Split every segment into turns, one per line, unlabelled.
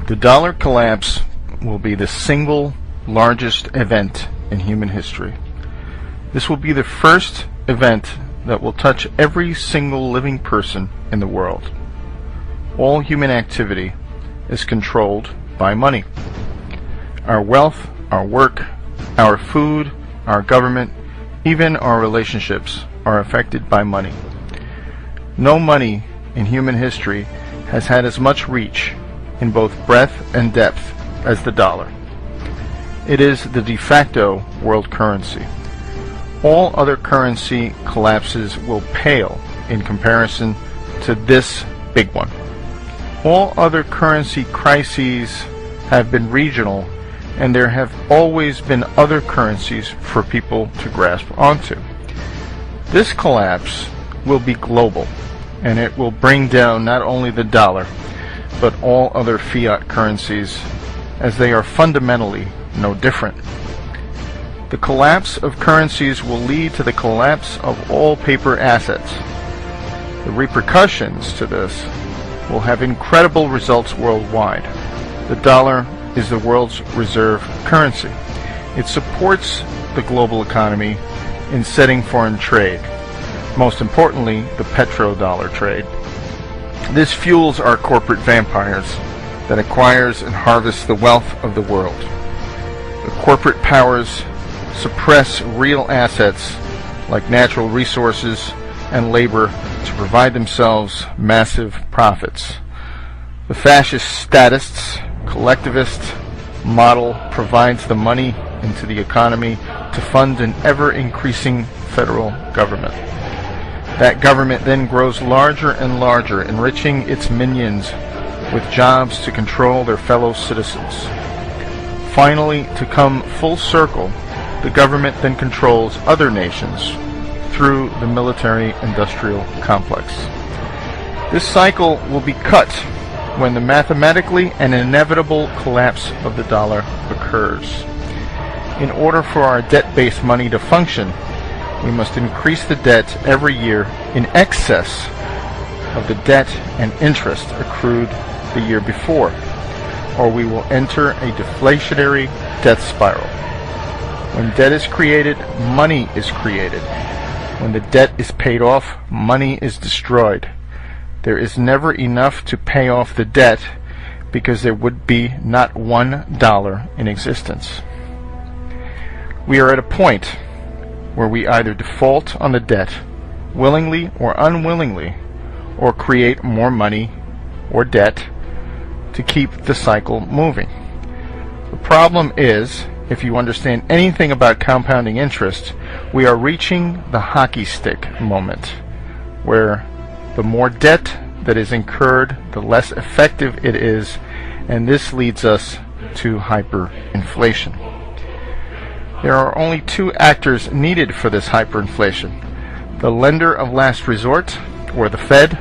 The dollar collapse will be the single largest event in human history. This will be the first event that will touch every single living person in the world. All human activity is controlled by money. Our wealth, our work, our food, our government, even our relationships are affected by money. No money in human history has had as much reach in both breadth and depth as the dollar. It is the de facto world currency. All other currency collapses will pale in comparison to this big one. All other currency crises have been regional, and there have always been other currencies for people to grasp onto. This collapse will be global, and it will bring down not only the dollar, but all other fiat currencies, as they are fundamentally no different. The collapse of currencies will lead to the collapse of all paper assets. The repercussions to this will have incredible results worldwide. The dollar is the world's reserve currency. It supports the global economy in setting foreign trade, most importantly, the petrodollar trade. This fuels our corporate vampires that acquires and harvests the wealth of the world. The corporate powers suppress real assets like natural resources and labor to provide themselves massive profits. The fascist statists, collectivist model provides the money into the economy to fund an ever-increasing federal government. That government then grows larger and larger, enriching its minions with jobs to control their fellow citizens. Finally, to come full circle, the government then controls other nations through the military-industrial complex. This cycle will be cut when the mathematically and inevitable collapse of the dollar occurs. In order for our debt-based money to function, we must increase the debt every year in excess of the debt and interest accrued the year before, or we will enter a deflationary death spiral. When debt is created, money is created. When the debt is paid off, money is destroyed. There is never enough to pay off the debt because there would be not $1 in existence. We are at a point where we either default on the debt, willingly or unwillingly, or create more money or debt to keep the cycle moving. The problem is, if you understand anything about compounding interest, we are reaching the hockey stick moment, where the more debt that is incurred, the less effective it is, and this leads us to hyperinflation. There are only two actors needed for this hyperinflation: the lender of last resort, or the Fed,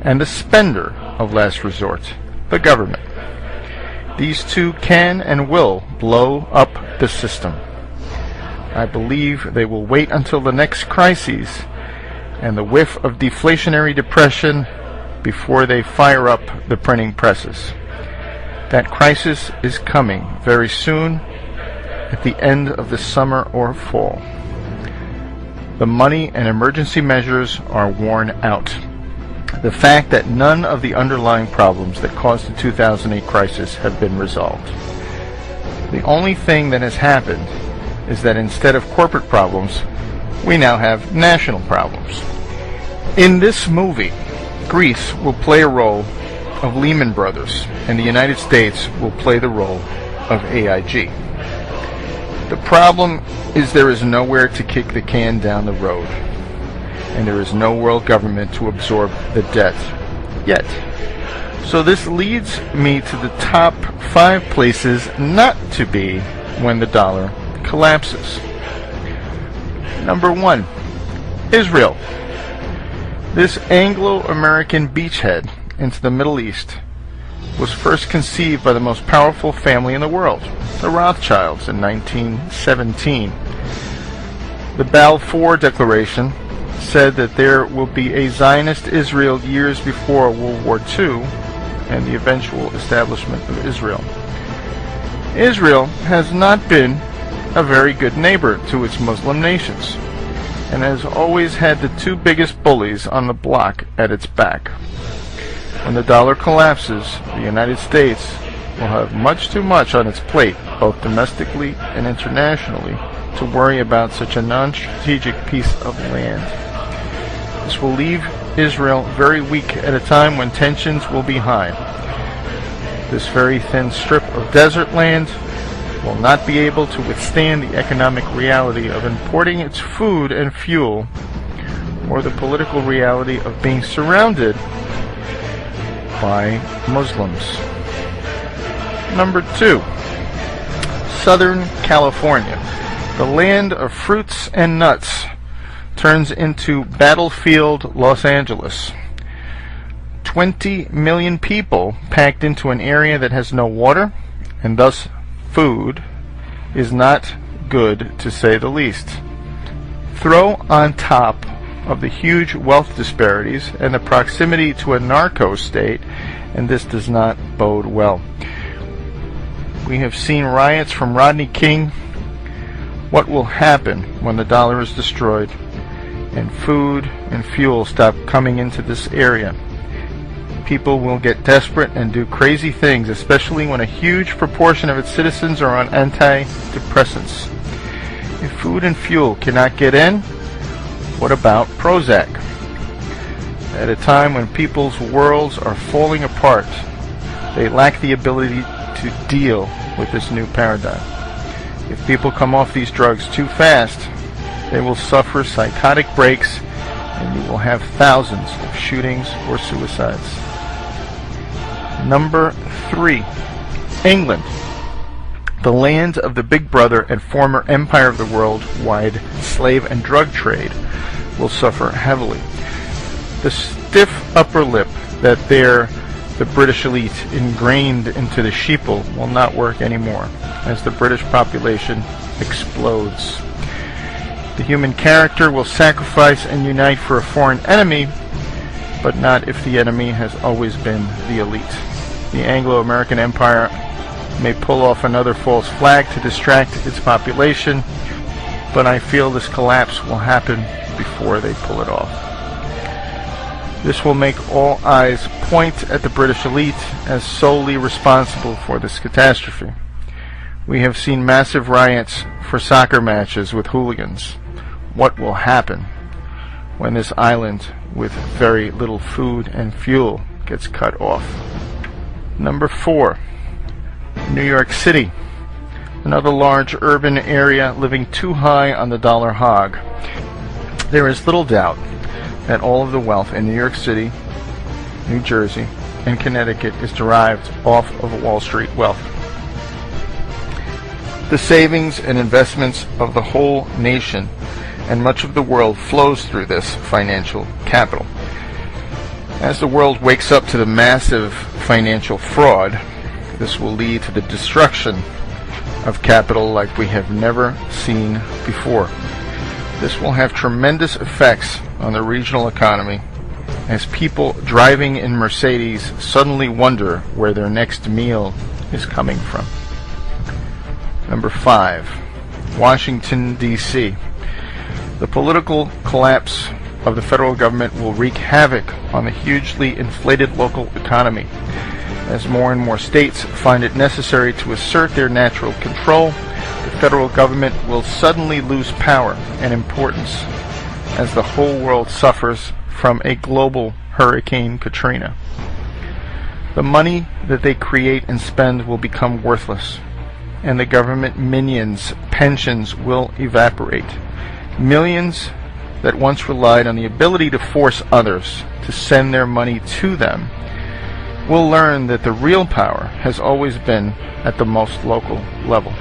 and the spender of last resort, the government. These two can and will blow up the system. I believe they will wait until the next crises and the whiff of deflationary depression before they fire up the printing presses. That crisis is coming very soon, at the end of the summer or fall. The money and emergency measures are worn out. The fact that none of the underlying problems that caused the 2008 crisis have been resolved. The only thing that has happened is that instead of corporate problems, we now have national problems. In this movie, Greece will play a role of Lehman Brothers, and the United States will play the role of AIG. The problem is there is nowhere to kick the can down the road, and there is no world government to absorb the debt yet. So this leads me to the top 5 places not to be when the dollar collapses. Number 1, Israel. This Anglo-American beachhead into the Middle East was first conceived by the most powerful family in the world, the Rothschilds, in 1917. The Balfour Declaration said that there will be a Zionist Israel years before World War II, and the eventual establishment of Israel. Israel has not been a very good neighbor to its Muslim nations, and has always had the two biggest bullies on the block at its back. When the dollar collapses, the United States will have much too much on its plate, both domestically and internationally, to worry about such a non-strategic piece of land. This will leave Israel very weak at a time when tensions will be high. This very thin strip of desert land will not be able to withstand the economic reality of importing its food and fuel, or the political reality of being surrounded by Muslims. Number 2. Southern California. The land of fruits and nuts turns into battlefield Los Angeles. 20 million people packed into an area that has no water, and thus food is not good, to say the least. Throw on top of the huge wealth disparities and the proximity to a narco state, and this does not bode well. We have seen riots from Rodney King. What will happen when the dollar is destroyed and food and fuel stop coming into this area? People will get desperate and do crazy things, especially when a huge proportion of its citizens are on antidepressants. If food and fuel cannot get in, what about Prozac? At a time when people's worlds are falling apart, they lack the ability to deal with this new paradigm. If people come off these drugs too fast, they will suffer psychotic breaks, and you will have thousands of shootings or suicides. Number 3. England. The land of the Big Brother and former empire of the worldwide slave and drug trade will suffer heavily. The stiff upper lip that the British elite ingrained into the sheeple will not work anymore as the British population explodes. The human character will sacrifice and unite for a foreign enemy, but not if the enemy has always been the elite. The Anglo-American Empire may pull off another false flag to distract its population, but I feel this collapse will happen before they pull it off. This will make all eyes point at the British elite as solely responsible for this catastrophe. We have seen massive riots for soccer matches with hooligans. What will happen when this island with very little food and fuel gets cut off? Number 4. New York City. Another large urban area living too high on the dollar hog. There is little doubt that all of the wealth in New York City, New Jersey, and Connecticut is derived off of Wall Street wealth. The savings and investments of the whole nation and much of the world flows through this financial capital. As the world wakes up to the massive financial fraud, this will lead to the destruction of capital like we have never seen before. This will have tremendous effects on the regional economy as people driving in Mercedes suddenly wonder where their next meal is coming from. Number 5. Washington, D.C. The political collapse of the federal government will wreak havoc on the hugely inflated local economy. As more and more states find it necessary to assert their natural control, the federal government will suddenly lose power and importance as the whole world suffers from a global Hurricane Katrina. The money that they create and spend will become worthless, and the government minions' pensions will evaporate. Millions that once relied on the ability to force others to send their money to them will learn that the real power has always been at the most local level.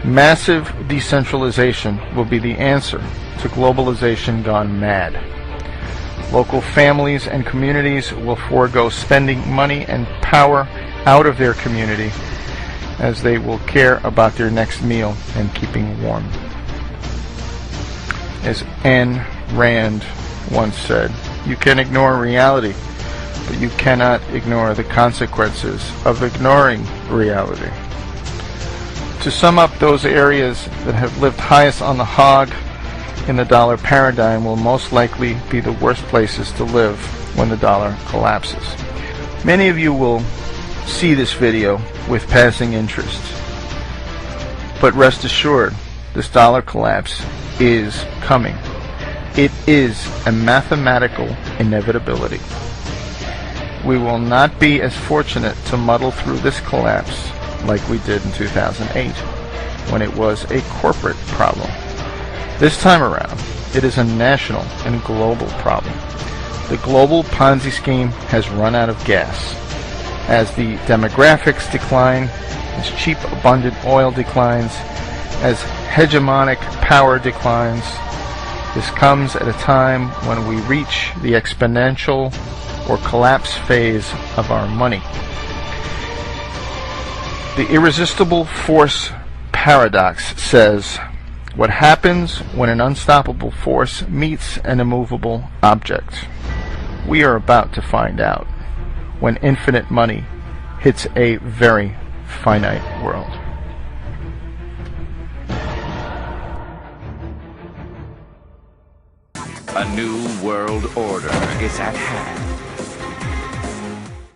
Massive decentralization will be the answer to globalization gone mad. Local families and communities will forego spending money and power out of their community as they will care about their next meal and keeping warm. As Ayn Rand once said, "You can ignore reality, but you cannot ignore the consequences of ignoring reality. To sum up, those areas that have lived highest on the hog in the dollar paradigm will most likely be the worst places to live when the dollar collapses. Many of you will see this video with passing interest, but rest assured, this dollar collapse is coming. It is a mathematical inevitability. We will not be as fortunate to muddle through this collapse like we did in 2008, when it was a corporate problem. This time around, it is a national and global problem. The global Ponzi scheme has run out of gas. As the demographics decline, as cheap, abundant oil declines, as hegemonic power declines, this comes at a time when we reach the exponential or collapse phase of our money. The irresistible force paradox says, what happens when an unstoppable force meets an immovable object? We are about to find out when infinite money hits a very finite world.
A new world order is at hand.